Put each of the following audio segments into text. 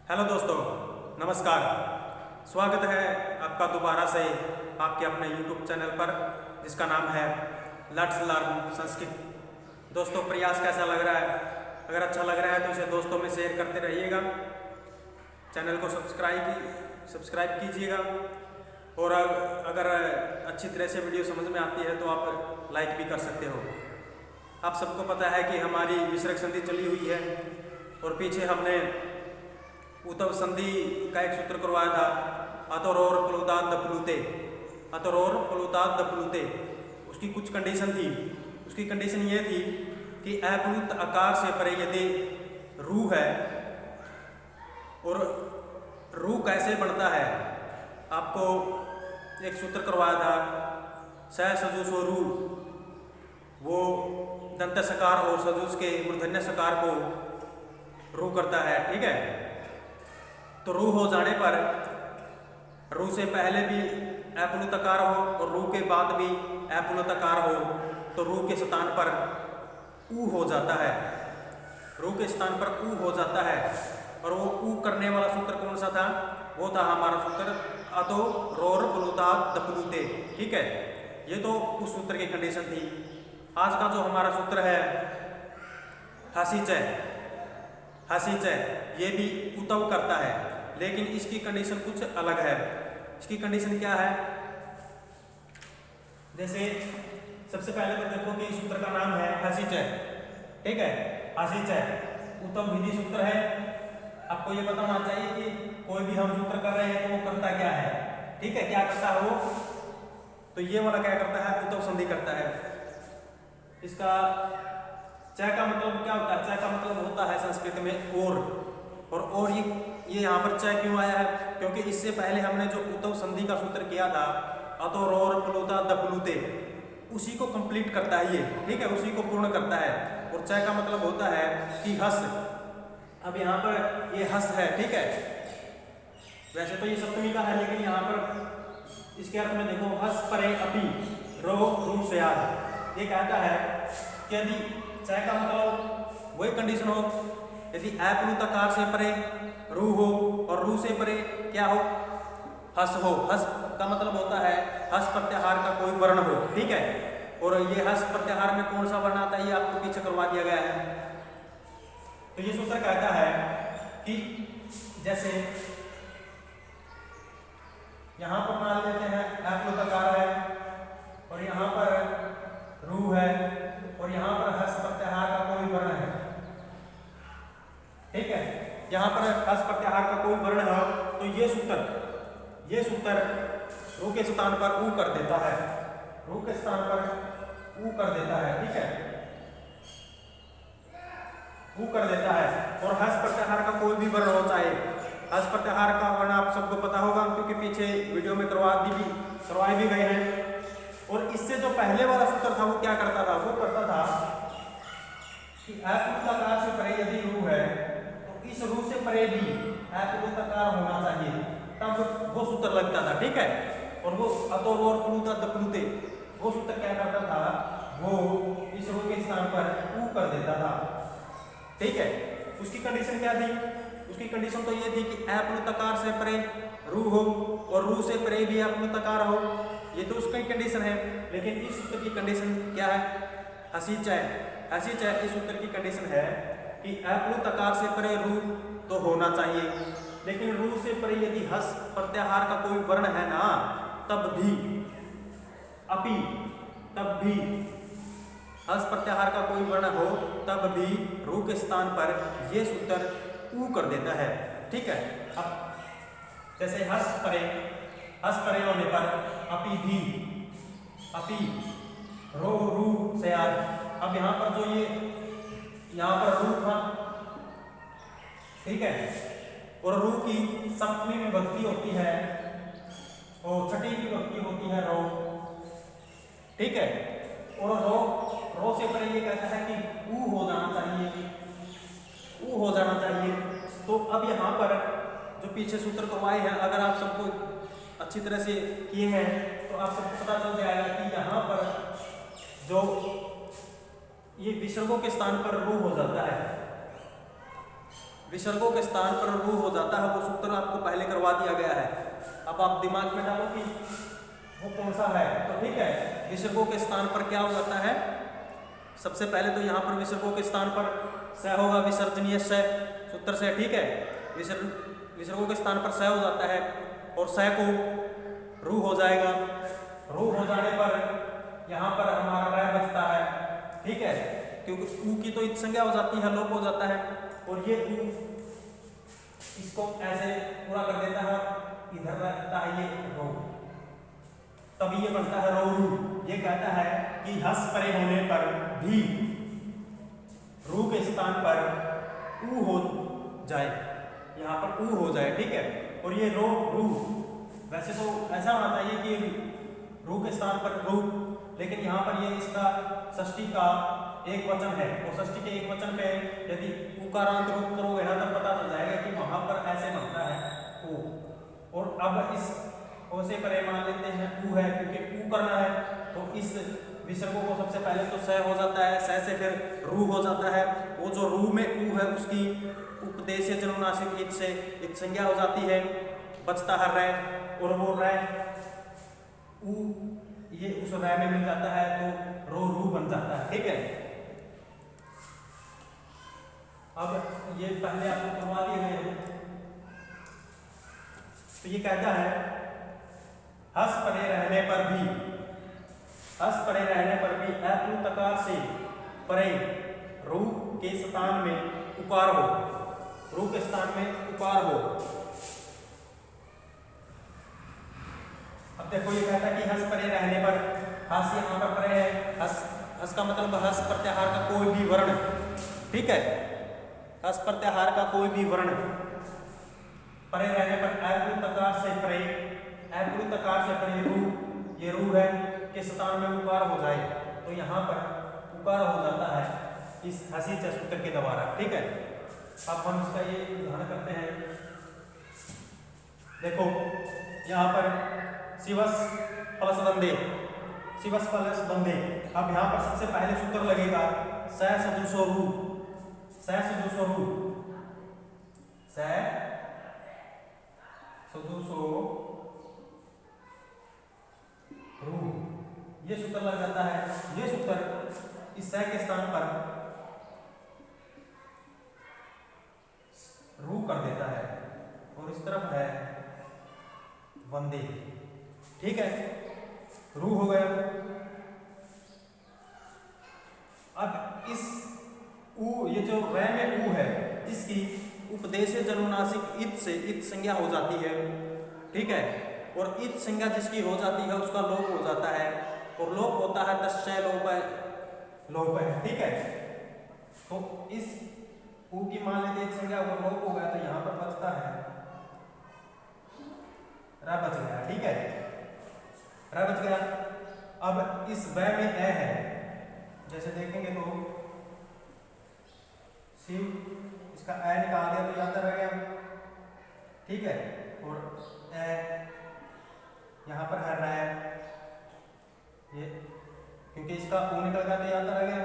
Hello दोस्तों, नमस्कार। स्वागत है आपका दोबारा से आपके अपने YouTube चैनल पर जिसका नाम है लेट्स लर्न संस्कृत। दोस्तों, प्रयास कैसा लग रहा है? अगर अच्छा लग रहा है तो इसे दोस्तों में शेयर करते रहिएगा। चैनल को सब्सक्राइब कीजिएगा और अगर अच्छी तरह से वीडियो समझ में आती है तो आप लाइक भी कर सकते हो। आप सबको पता है कि हमारी विसर्ग संधि चली हुई है और पीछे हमने उत्तव संधि का एक सूत्र करवाया था, अतोरोर प्लुतात् दप्लुते। अतोरोर प्लुतात् दप्लुते उसकी कुछ कंडीशन थी। उसकी कंडीशन ये थी कि अप्लुत आकार से परे यदि रू है, और रू कैसे बनता है, आपको एक सूत्र करवाया था, स सजुषो रू, वो दंत सकार और सजुष के मूर्धन्य सकार को रू करता है। ठीक है, तो रू हो जाने पर रू से पहले भी अप्लुत आकार हो और रू के बाद भी अप्लुत आकार हो तो रू के स्थान पर ऊ हो जाता है। रू के स्थान पर ऊ हो जाता है और वो ऊ करने वाला सूत्र कौन सा था? वो था हमारा सूत्र अतो रोर प्लुतात् दप्लुते। ठीक है, ये तो उस सूत्र की कंडीशन थी। आज का जो हमारा सूत्र है हसीच, ये भी उतव करता है, लेकिन इसकी कंडीशन कुछ अलग है। इसकी कंडीशन क्या है? जैसे सबसे पहले तो देखो कि इस सूत्र का नाम है हसीच। ठीक है, हसीच उत्तम विधि सूत्र है। आपको ये पता होना चाहिए कि कोई भी हम सूत्र कर रहे हैं तो वो करता क्या है। ठीक है, क्या करता है वो? तो ये वाला क्या करता है? उत्तम संधि करता है। इसका च का मतलब क्या होता है? च का मतलब होता है संस्कृत में और ये यहाँ पर च क्यों आया है? क्योंकि इससे पहले हमने जो उत्तव संधि का सूत्र किया था अतोरोर प्लुतात् दप्लुते, उसी को कंप्लीट करता है ये। ठीक है, उसी को पूर्ण करता है। और च का मतलब होता है कि हस। अब यहाँ पर ये हस है। ठीक है, वैसे तो ये सप्तमी का है, लेकिन यहाँ पर इसके अर्थ में देखो, हस परे अपि रो रू स्यात्। ये कहता है कि यदि च का मतलब वही कंडीशन हो, यदि अप्लुत आकार से परे रू हो और रू से परे क्या हो? हस हो। हस का मतलब होता है हस प्रत्याहार का कोई वर्ण हो। ठीक है, और ये हस प्रत्याहार में कौन सा वर्ण आता है ये आपको पीछे करवा दिया गया है। तो ये सूत्र कहता है कि जैसे यहां पर मान लेते हैं अप्लुत आकार है और यहां पर रू है और यहां पर हस प्रत्याहार का कोई वर्ण है। ठीक है, यहां पर हस प्रत्याहार का कोई वर्ण है तो ये सूत्र रू के स्थान पर ऊ कर देता है। रू के स्थान पर ऊ कर देता है। ठीक है, ऊ कर देता है। और हस प्रत्याहार का कोई भी वर्ण हो, चाहे हस प्रत्याहार का वर्ण आप सबको पता होगा क्योंकि पीछे वीडियो में करवाए भी गए हैं। और इससे जो पहले वाला सूत्र था वो क्या करता था? वो करता था कि अप्लुत आकार से परे यदि रू है तो इस रू से परे भी अप्लुत आकार होना चाहिए, तब वो सूत्र लगता था। ठीक है, और वो अतोरोर प्लुतात् दप्लुते वो सूत्र क्या करता था? वो इस रू के स्थान पर ऊ कर देता था। ठीक है, उसकी कंडीशन क्या थी? उसकी कंडीशन तो ये थी कि अप्लुत आकार से परे रू हो और रू से परे भी अप्लुत आकार हो। ये तो उसकी कंडीशन है, लेकिन इस सूत्र की कंडीशन क्या है? हसीच इस सूत्र की कंडीशन है कि अप्लुत आकार से परे रू तो होना चाहिए, लेकिन रू से परे यदि हस प्रत्याहार का कोई वर्ण है ना, तब भी हस प्रत्याहार का कोई वर्ण हो तब भी रू के स्थान पर यह सूत्र ऊ कर देता है। ठीक है, अब जैसे हस परे होने पर अपि रो रू स्यात्। अब यहाँ पर जो यहाँ पर रू था, ठीक है, और रू की सप्तमी विभक्ति होती है और छठी विभक्ति होती है रो। ठीक है, और रो से परे ये कहता है कि ऊ हो जाना चाहिए। तो अब यहाँ पर जो पीछे सूत्र करवाए हैं, अगर आप सबको अच्छी तरह से किए हैं तो आप सबको पता चल जाएगा कि यहाँ पर जो ये विसर्गों के स्थान पर रू हो जाता है। विसर्गों के स्थान पर रू हो जाता है, वो सूत्र आपको पहले करवा दिया गया है। अब आप दिमाग में डालो कि वो कौन सा है। तो ठीक है, विसर्गों के स्थान पर क्या हो जाता है, सबसे पहले तो यहाँ पर विसर्गों के स्थान पर स होगा, विसर्जनीय स सूत्र से। ठीक है, विसर्गों के स्थान पर स हो जाता है और स को रू हो जाएगा। रू हो जाने पर यहाँ पर हमारा रह बचता है। ठीक है, क्योंकि ऊ की तो इत संज्ञा हो जाती है, लोप हो जाता है, और ये ऊ इसको ऐसे पूरा कर देता है, इधर रहता है ये रो, तभी ये बनता है रो रू। ये कहता है कि हस परे होने पर भी रू के स्थान पर ऊ हो जाए, यहाँ पर ऊ हो जाए। ठीक है, और ये रो रू, वैसे तो ऐसा होना चाहिए कि रू के स्थान पर रू, लेकिन यहाँ पर ये इसका षष्ठी का एक वचन है, और षष्ठी के एक वचन पे यदि उकारांत रूप करोगे ना तब पता चल जाएगा कि वहां पर ऐसे बनता है ऊ। और अब इस ओ से परे मान लेते हैं ऊ है, क्योंकि ऊ करना है, तो इस विसर्गों को सबसे पहले तो स हो जाता है, स से फिर रू हो जाता है। वो जो रू में ऊ है उसकी उपदेश जनुनासिक इत से इत संज्ञा हो जाती है, बचता है रै, और वो रै ऊ ये उस रै में मिल जाता है, तो रो रू बन जाता है। ठीक है, अब ये पहले आपको करवा दिए गए हैं। तो ये कहता है हस परे रहने पर भी, हस परे रहने पर भी अप्लुतकार से परे रू के स्थान में उकार हो, रू के स्थान में उकार हो। अब देखो ये कहता है कि हस परे रहने पर, हस यहाँ पर परे है, हस का मतलब हस प्रत्याहार का कोई भी वर्ण। ठीक है, हस प्रत्याहार का कोई भी वर्ण परे रहने पर अप्लुतकार से परे, अप्लुतकार से परे रू, ये रू है के स्थान में उकार हो जाए, तो यहाँ पर उकार हो जाता है इस हसी च सूत्र के द्वारा। ठीक है, अब हम इसका ये उदाहरण करते हैं। देखो यहाँ पर शिवस प्लस वंदे, शिवस प्लस वंदे। अब यहाँ पर सबसे पहले सूत्र लगेगा स सदुसो रू, स सदुसो रू, स सदुसो रू, ये सूत्र लग जाता है। ये सूत्र इस स के स्थान पर रू कर देता है, और इस तरफ है वंदे। ठीक है, रू हो गया। अब इस ऊ, ये जो रै में ऊ है, इसकी उपदेश जनुनासिक इत से इत संज्ञा हो जाती है। ठीक है, और इत संज्ञा जिसकी हो जाती है उसका लोप हो जाता है, और लोप होता है तस्य लोप है, लोप है। ठीक है, तो इस ऊ की मान लेते इत संज्ञा अगर लोप हो गया तो यहाँ पर बचता है रा, बच गया। ठीक है, रा बच गया। अब इस वै में ए है, जैसे देखेंगे तो शिव, इसका ए निकाल दिया तो याद रह गया। ठीक है, और ए यहाँ पर है रै, ये क्योंकि इसका ऊ निकल गया तो याद रह गया।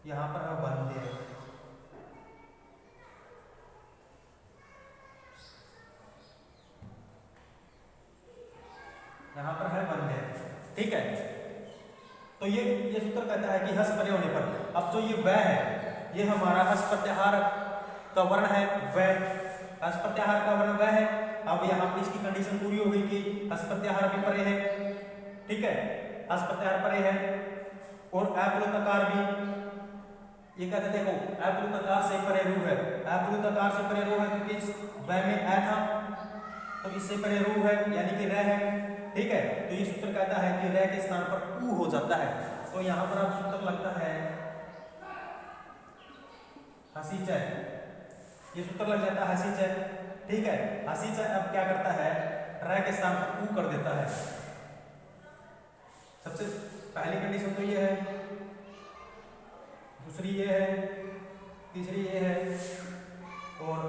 यहाँ पर है वंदे, यहाँ पर है वंदे। ठीक है, तो ये सूत्र कहता है कि हस परे होने पर, अब जो ये वै है ये हमारा हस प्रत्याहार का वर्ण है, वै, हस प्रत्याहार का वर्ण वै है। अब यहाँ पर इसकी कंडीशन पूरी हो गई कि हस प्रत्याहार भी परे है। ठीक है, हस प्रत्याहार परे है, और अप्लुतकार भी, ये कहते देखो अप्लुतकार से परे रू है, अप्लुतकार से परे रू है क्योंकि इस वै में ए था, तो इससे परे रू है यानी कि रै है। ठीक है, तो ये सूत्र कहता है कि रै के स्थान पर ऊ हो जाता है, तो यहाँ पर अब सूत्र लगता है हसी च, ये सूत्र लग जाता है हसी च। ठीक है, हसी च अब क्या करता है, रै के स्थान पर ऊ कर देता है। सबसे पहली कंडीशन तो ये है, दूसरी ये है, तीसरी ये है, और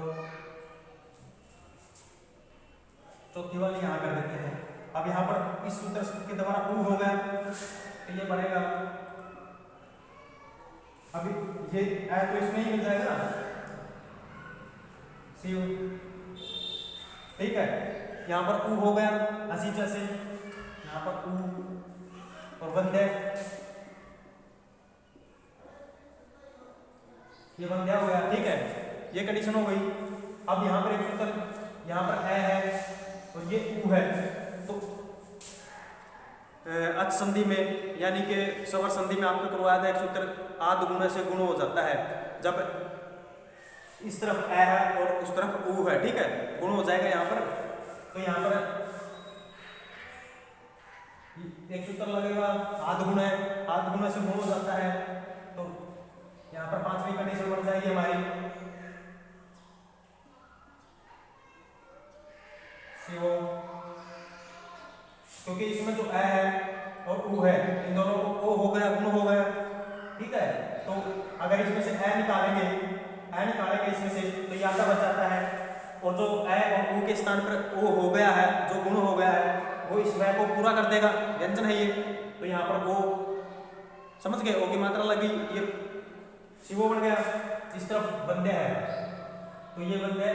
चौथी वाली यहाँ कर देते हैं। अब यहाँ पर इस सूत्र के द्वारा ऊ हो गया तो ये बढ़ेगा। अभी ये तो इसमें ही मिल जाएगा ना, शिव, ठीक है। यहाँ पर ऊ हो गया हसीचा से, यहाँ पर ऊ और वंध्य, ये वंध्या हो गया, ठीक है। ये कंडीशन हो गई। अब यहाँ पर एक सूत्र, यहाँ पर है और ये ऊ है, तो अच संधि में यानी कि स्वर संधि में आपको करवाया था एक सूत्र, आद गुण से गुण हो जाता है। जब इस तरफ ए है और उस तरफ ऊ है, ठीक है, गुण हो जाएगा यहाँ पर। तो यहाँ पर एक सूत्र लगेगा, आद गुण है, आद गुण से गुण हो जाता है। तो यहाँ पर पांचवी कंडीशन बन जाएगी हमारी, शिवो, क्योंकि इसमें जो ए है और ऊ है, इन दोनों को ओ हो गया, गुण हो गया, ठीक है। तो अगर इसमें से ए निकालेंगे इसमें से, तो यहाँ का बच जाता है, और जो ए और ऊ के स्थान पर ओ हो गया है, जो गुण हो गया है, वो इस वय को पूरा कर देगा, व्यंजन है ये। तो यहाँ पर ओ, समझ गए, ओ की मात्रा लगी, ये शिवो बन गया। इस तरफ वंध्य है, तो ये वंध्य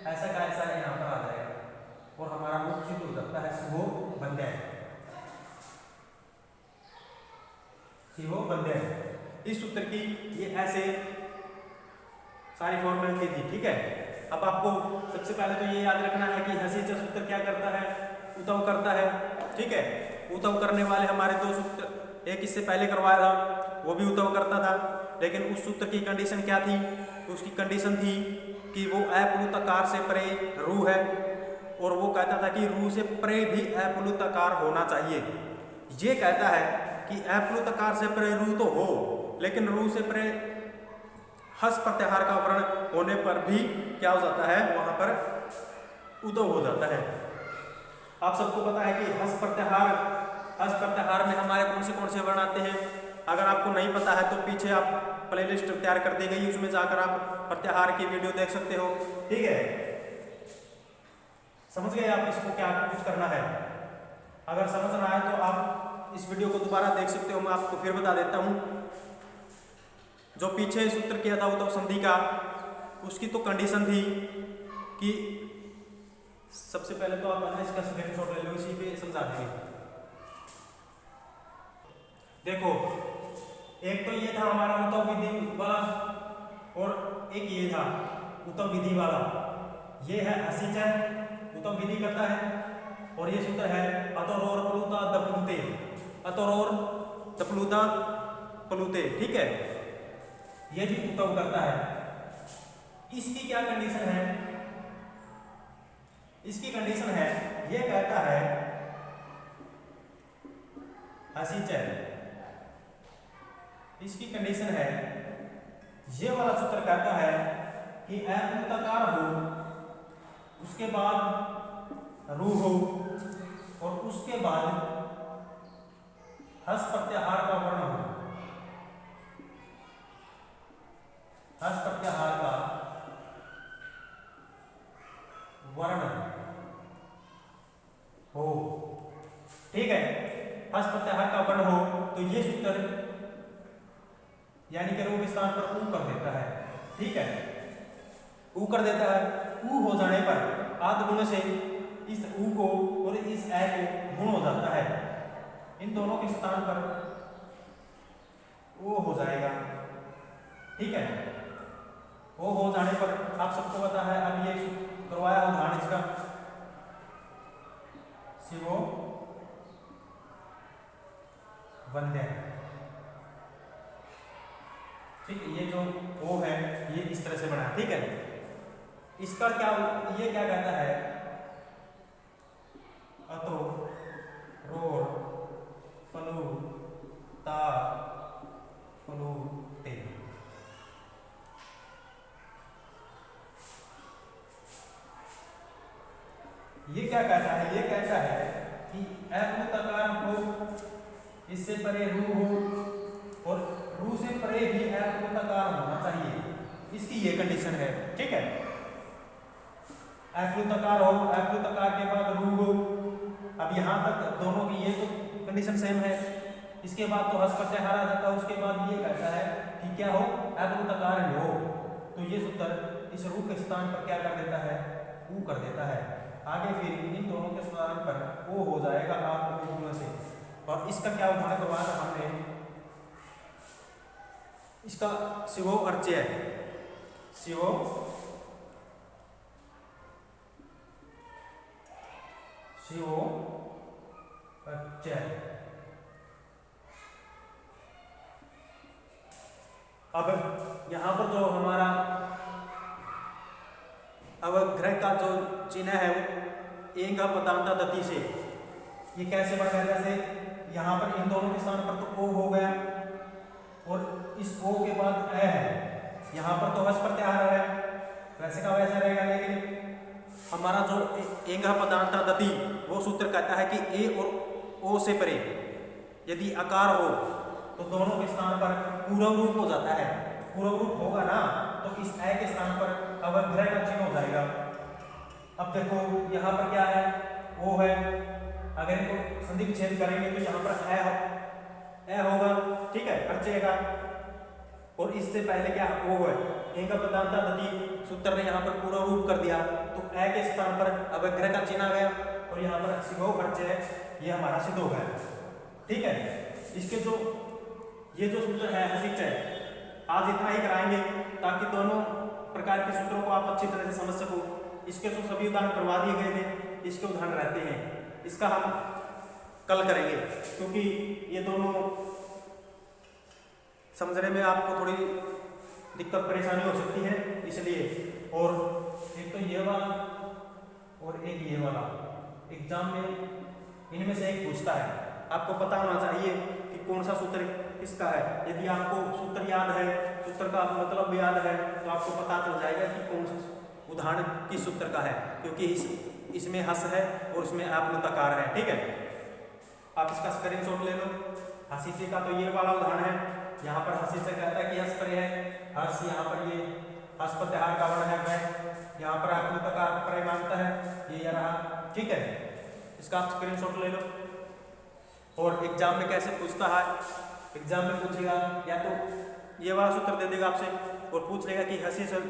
ऐसा का ऐसा यहाँ पर आ जाएगा और हमारा मुख सिद्ध हो जाता है, शिवो वंध्य, शिवो वंध्य। इस सूत्र की ये ऐसे सारी फॉर्मेलिटी थी, ठीक है। अब आपको सबसे पहले तो ये याद रखना है कि हसीचा सूत्र क्या करता है, उतव करता है, ठीक है। उतव करने वाले हमारे दो सूत्र, एक इससे पहले करवाया था, वो भी उतव करता था, लेकिन उस सूत्र की कंडीशन क्या थी, उसकी कंडीशन थी कि वो अप्लुतकार से परे रू है, और वो कहता था कि रू से परे भी अप्लुतकार होना चाहिए। ये कहता है कि अप्लुतकार से परे रू तो हो, लेकिन रू से परे हस प्रत्याहार का वर्ण होने पर भी क्या हो जाता है, वहां पर उदव हो जाता है। आप सबको पता है कि हस प्रत्याहार में हमारे कौन से वर्ण आते हैं। अगर आपको नहीं पता है तो पीछे आप प्लेलिस्ट तैयार कर दी गई, उसमें जाकर आप प्रत्याहार की वीडियो देख सकते हो, ठीक है। समझ गए आप इसको क्या कुछ करना है। अगर समझ ना आए तो आप इस वीडियो को दोबारा देख सकते हो, मैं आपको फिर बता देता हूं। जो पीछे सूत्र किया था उतव संधि का, उसकी तो कंडीशन थी कि सबसे पहले तो आप इसका स्क्रीनशॉट ले लो, इसी पे समझा देंगे। देखो, एक तो ये था हमारा उतव विधि वाला, और एक ये था उतव विधि वाला। ये है हसीचा, उतव विधि करता है, और ये सूत्र है अतोरोर प्लुता दप्लुते, अतोरोर दप्लुता प्लुते, ठीक है। ये भी उतव करता है। इसकी क्या कंडीशन है, इसकी कंडीशन है, ये कहता है हसीचा, इसकी कंडीशन है, ये वाला सूत्र कहता है कि अप्लुतकार हो, उसके बाद रू हो, और उसके बाद हस प्रत्याहार का वर्ण हो, हस प्रत्याहार का वर्ण हो, ठीक है। हस प्रत्याहार का वर्ण हो, तो ये सूत्र यानी कि रू के स्थान पर ऊ कर देता है, ठीक है, ऊ कर देता है। ऊ हो जाने पर आद गुण से इस ऊ को और इस ए को गुण हो जाता है, इन दोनों के स्थान पर ओ हो जाएगा, ठीक है। ओ हो जाने पर आप सबको पता है, अब ये करवाया उदाहरण इसका, शिवो वंध्य, ठीक है। ये जो ओ है ये इस तरह से बना, ठीक है। इसका क्या, ये क्या कहता है, अतो रोर पलू ता पलू ते, ये क्या कहता है, ये कहता है कि अप्लुतकार हो, इससे परे रू हो, और रू से परे भी अप्लुतकार होना चाहिए, इसकी ये कंडीशन है, ठीक है। अप्लुतकार हो, अप्लुतकार के बाद रू हो। अब यहाँ तक दोनों की ये तो कंडीशन सेम है, इसके बाद तो हस प्रत्याहार आ जाता है, उसके बाद ये कहता है कि क्या हो, अप्लुतकार हो, तो ये सूत्र इस रू के स्थान पर क्या कर देता है, ऊ कर देता है। आगे फिर इन दोनों के स्थान पर ओ हो जाएगा आप में से। और इसका क्या उदाहरण करवाया था हमने, इसका शिवो अर्चय, शिवो शिवो अर्चय। अब यहां पर जो हमारा अवग्रह का जो चिन्ह है वो एक पदांता दति से, ये कैसे बन गया, जैसे यहाँ पर इन दोनों के स्थान पर तो ओ हो गया और इस ओ के बाद ए है, यहाँ पर तो हस प्रत्याहार है, वैसे का वैसा रहेगा। लेकिन हमारा जो एंग पदांता दति वो सूत्र कहता है कि ए और ओ से परे यदि आकार हो तो दोनों के स्थान पर पूर्व रूप हो जाता है। पूर्व रूप होगा ना तो इस ए के स्थान पर अवग्रह का चिन्ह हो जाएगा। अब देखो यहाँ पर क्या है, ओ है, अगर इनको संधि विच्छेद करेंगे तो यहाँ पर ए होगा, ठीक है, अर्चय का। और इससे पहले क्या ओ है, एंग पदांता दति सूत्र ने यहाँ पर पूरा रूप कर दिया तो ए के स्थान पर अवग्रह का चिन्ह आ गया और यहाँ पर शिवो अर्चय ये हमारा सिद्ध हो गया, ठीक है। इसके जो ये जो सूत्र है हसिचय, आज इतना ही कराएंगे ताकि दोनों प्रकार के सूत्रों को आप अच्छी तरह से समझ सको। इसके तो सभी उदाहरण करवा दिए गए थे, इसके उदाहरण रहते हैं, इसका हम कल करेंगे क्योंकि ये दोनों समझने में आपको थोड़ी दिक्कत परेशानी हो सकती है इसलिए। और एक तो ये वाला और एक ये वाला एग्जाम में इनमें से एक पूछता है, आपको पता होना चाहिए कि कौन सा सूत्र किसका है। यदि आपको सूत्र याद है, सूत्र का मतलब याद है तो आपको पता चल जाएगा कि कौन सा उदाहरण किस सूत्र का है, क्योंकि इसमें हस है और इसमें आत्मतकार है, ठीक है। आप इसका स्क्रीनशॉट ले लो। हसीसे का तो ये वाला उदाहरण है, यहाँ पर हसीसे कहता है कि हस पर है, हस यहाँ पर ये हस प्रत्याहार का वर्ण है, वह यहाँ पर आत्मतकार पर मानता है, ये रहा, ठीक है। इसका आप स्क्रीनशॉट ले लो। और एग्जाम में कैसे पूछता है, एग्जाम में पूछेगा या तो ये वाला सूत्र दे देगा आपसे और पूछ लेगा कि हसी से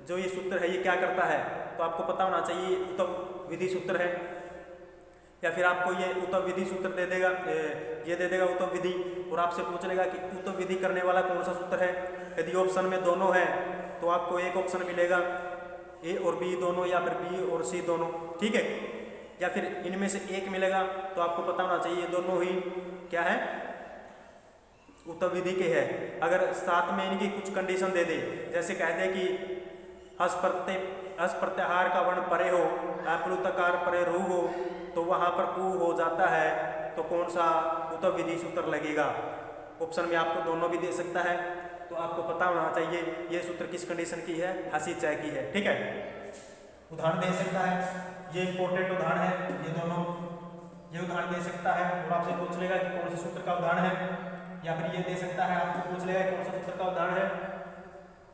जो ये सूत्र है ये क्या करता है, तो आपको पता होना चाहिए उत्तम विधि सूत्र है। या फिर आपको ये उत्तम विधि सूत्र दे देगा, ये दे देगा उत्तम विधि और आपसे पूछ लेगा कि उत्तम विधि करने वाला कौन सा सूत्र है। यदि ऑप्शन में दोनों है तो आपको एक ऑप्शन मिलेगा ए और बी दोनों, या फिर बी और सी दोनों, ठीक है। या फिर इनमें से एक मिलेगा तो आपको पता होना चाहिए दोनों ही क्या है, उत्तम विधि के है। अगर साथ में इनकी कुछ कंडीशन दे दे, जैसे कह दे कि हस प्रत्याहार का वर्ण परे हो, आप्लुतकार परे रू हो, तो वहां पर कु हो जाता है, तो कौन सा उत्तम विधि सूत्र लगेगा। ऑप्शन में आपको दोनों भी दे सकता है, तो आपको पता होना चाहिए ये सूत्र किस कंडीशन की है, हसीचय की है, ठीक है। उदाहरण दे सकता है, ये इंपॉर्टेंट उदाहरण है, ये दोनों ये उदाहरण दे सकता है और आपसे पूछ लेगा कि कौन से सूत्र का उदाहरण है। या फिर ये दे सकता है, आपको पूछ लेगा कौन सा सूत्र का उदाहरण है,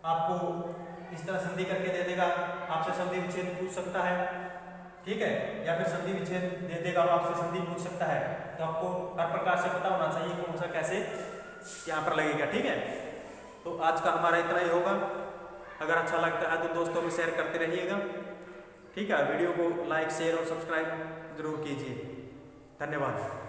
आपको इस तरह संधि करके दे देगा, आपसे संधि विच्छेद पूछ सकता है, ठीक है। या फिर संधि विच्छेद दे देगा और आपसे संधि पूछ सकता है, तो आपको हर प्रकार से पता होना चाहिए कौन सा कैसे यहाँ पर लगेगा, ठीक है। तो आज का हमारा इतना ही होगा। अगर अच्छा लगता है तो दोस्तों में शेयर करते रहिएगा, ठीक है। वीडियो को लाइक, शेयर और सब्सक्राइब जरूर कीजिए। धन्यवाद।